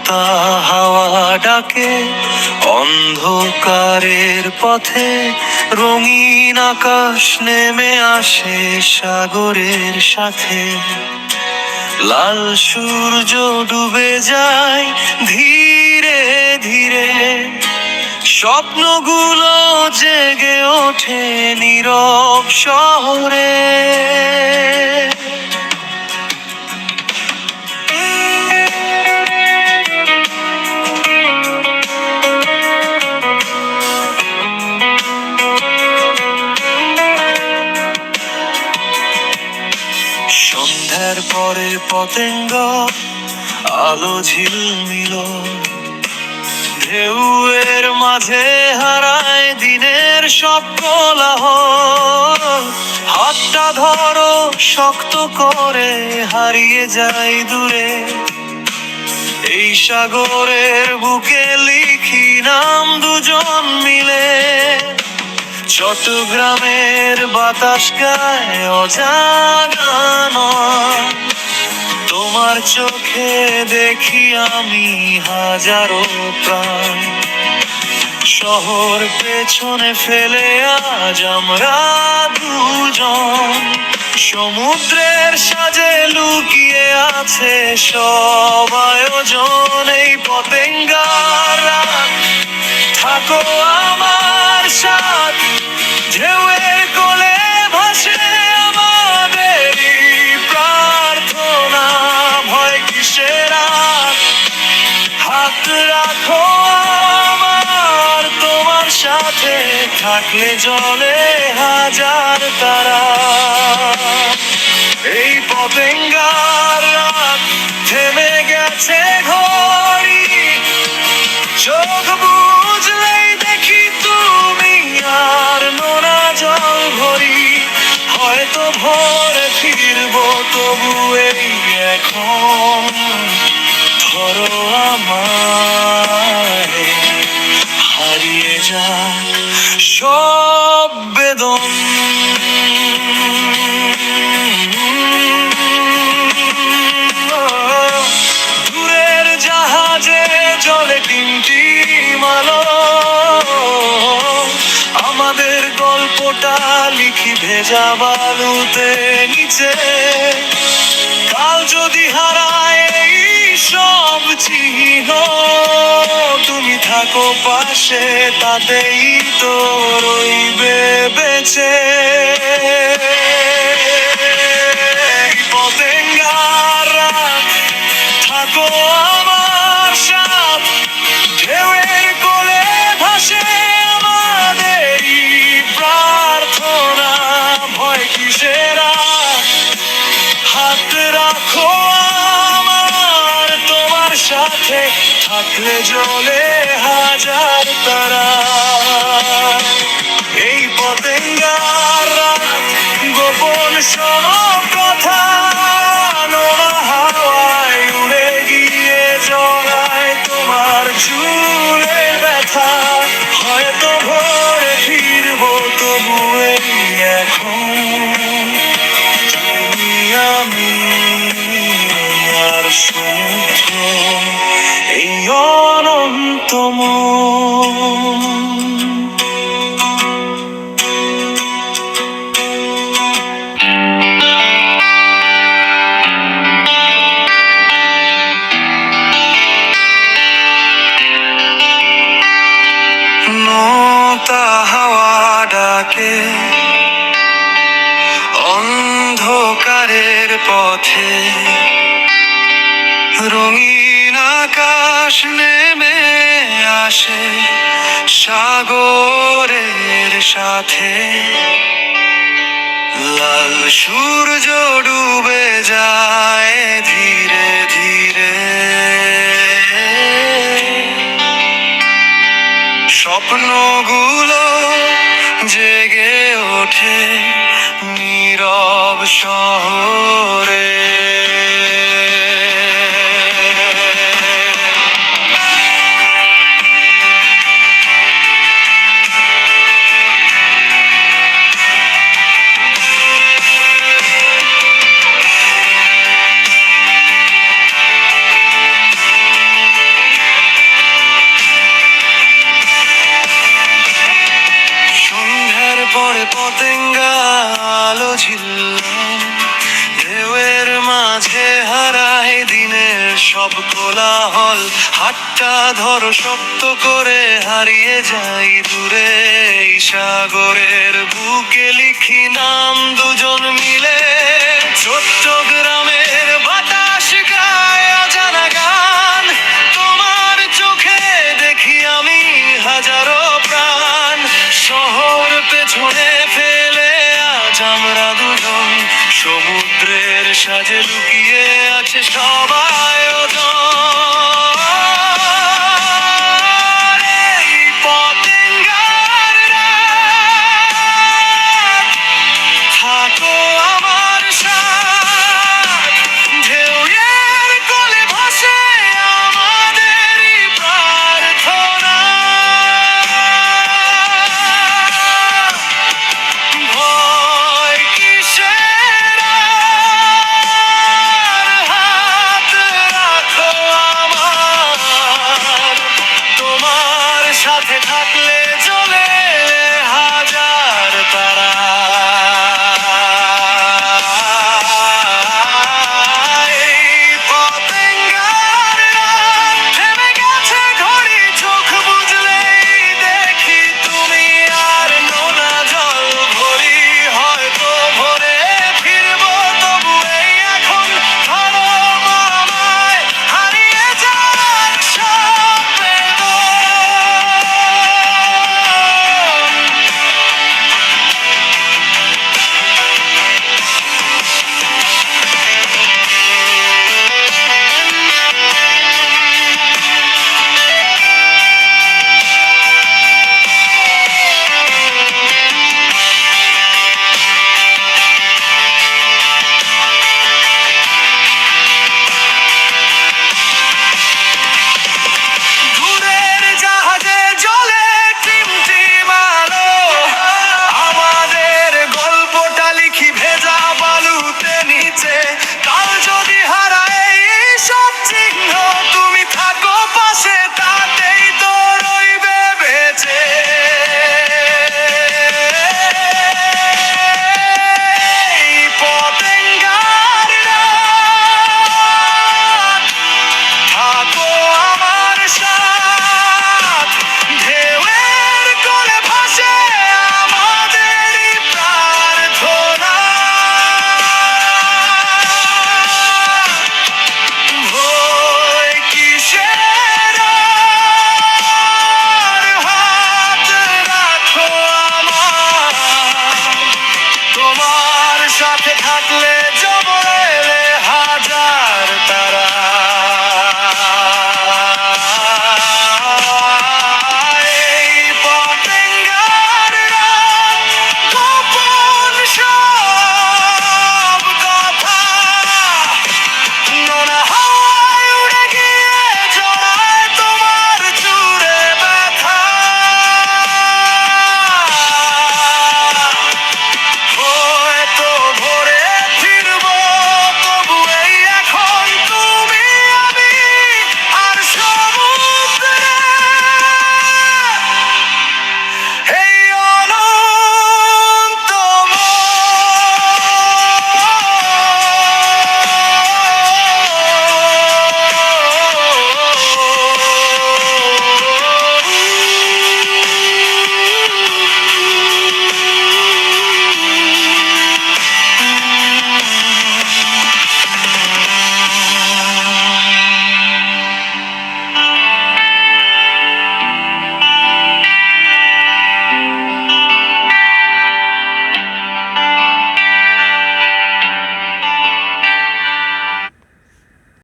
নৌতা হাওয়া ডাকে অন্ধকারের পথে, রঙিন আকাশ নেমে আসে সাগরের সাথে। লাল সূর্য ডুবে যায় ধীরে ধীরে, স্বপ্নগুলো জেগে ওঠে নীরব শহরে। সন্ধ্যার পরে পতেঙ্গ আলো ঝিলমিল, ঢেউয়ের মাঝে হারায় দিনের সব কোলাহল। হাতটা ধরো শক্ত করে, হারিয়ে যাই দূরে। এই সাগরের বুকে লিখি নাম দুজন মিলে। চট্টগ্রামের বাতাস গায়ে অজানা নয়, তোমার চোখে দেখি আমি হাজারো প্রাণ। শহর পেছনে ফেলে আজ আমরা দুজন, সমুদ্রের সাজে লুকিয়ে আছে সব আয়োজন। এই পতেঙ্গার রাত থাকো আমার সাথ, ঢেউয়ের কোলে ভাসে আমাদের প্রার্থনা। ভয় কিসের আর, হাত রাখো আমার, তোমার সাথে থাকলে জলে হাজার তারা। এই পতেঙ্গার রাত থেমে গেছে ঘড়ি, চোখ বুঝলেই দেখি তুমি আর নোনা জল ভরি। হয়তো ভোরে ফিরবো তবু এই এখন ধরো আমায়, হারিয়ে যাক সব বেদন। দূরের জাহাজে জলে টিমটিম আলো, আমাদের গল্পটা লিখি ভেজা বালুতে নিচে। কাল যদি হারায় এই সব চিহ্ন, তুমি থাকো পাশে, তাতেই তো রইবে বেঁচে। পতেঙ্গার রাত থাকো আমার সাথ, ঢেউয়ের কোলে ভাসে আমাদের প্রার্থনা। ভয় কিসের আর, হাত রাখো আমার, তোমার সাথে থাকলে জলে হাজার তারা। এই পতেঙ্গার রাত গোপন সব কথা, নোনা হাওয়ায় উড়ে গিয়ে জড়ায় তোমার চুলে ব্যথা। হয়তো ভোরে ফিরবো তবু এই এখন তুমি আমি আর সমুদ্র, এই অনন্তময়। নৌতা হাওয়া ডাকে অন্ধকারের পথে, রঙিন আকাশ নেমে আসে সাগরের সাথে। লাল সূর্য ডুবে যায় ধীরে ধীরে, স্বপ্নগুলো জেগে ওঠে নীরব শহরে। সব কোলাহল, হাতটা ধরো শক্ত করে, হারিয়ে যাই দূরে এই সাগরের বুকে, লিখি নাম দুজন মিলে। চট্টগ্রামের বাতাস গায় অজানা গান, তোমার চোখে দেখি আমি হাজারো প্রাণ। শহর পেছনে ফেলে আজ আমরা দুজন, সমুদ্রের সাজে লুকিয়ে আছে সব আয়োজন।